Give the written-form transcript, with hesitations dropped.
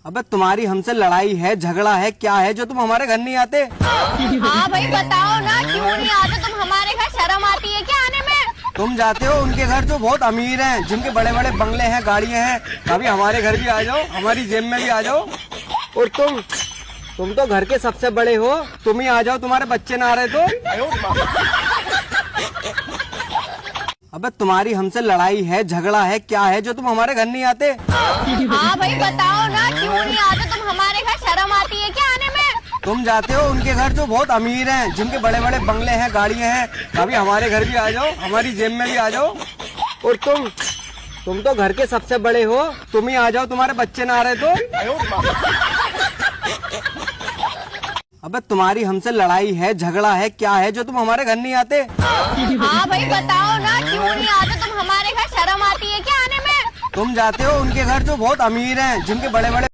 अबे तुम्हारी हमसे लड़ाई है, झगड़ा है, क्या है जो तुम हमारे घर नहीं आते? हाँ भाई बताओ ना, क्यों नहीं आते तुम हमारे घर? शर्म आती है क्या आने में? तुम जाते हो उनके घर जो बहुत अमीर हैं, जिनके बड़े बड़े बंगले हैं, गाड़ियां हैं। कभी हमारे घर भी आ जाओ, हमारी जेब में भी आ जाओ। और तुम तो घर के सबसे बड़े हो, तुम ही आ जाओ, तुम्हारे बच्चे ना आ रहे तो। अबे तुम्हारी हमसे लड़ाई है, झगड़ा है, क्या है जो तुम हमारे घर नहीं आते? हाँ भाई बताओ ना, क्यों नहीं आते तुम हमारे घर? शर्म आती है क्या आने में? तुम जाते हो उनके घर जो बहुत अमीर हैं, जिनके बड़े बड़े बंगले हैं, गाड़ियां हैं। कभी हमारे घर भी आ जाओ, हमारी जेब में भी आ जाओ। और तुम तो घर के सबसे बड़े हो, तुम ही आ जाओ, तुम्हारे बच्चे ना आ रहे तो। अबे तुम्हारी हमसे लड़ाई है, झगड़ा है, क्या है जो तुम हमारे घर नहीं आते? हाँ भाई बताओ ना, क्यों नहीं आते तुम हमारे घर? शर्म आती है क्या आने में? तुम जाते हो उनके घर जो बहुत अमीर हैं, जिनके बड़े बड़े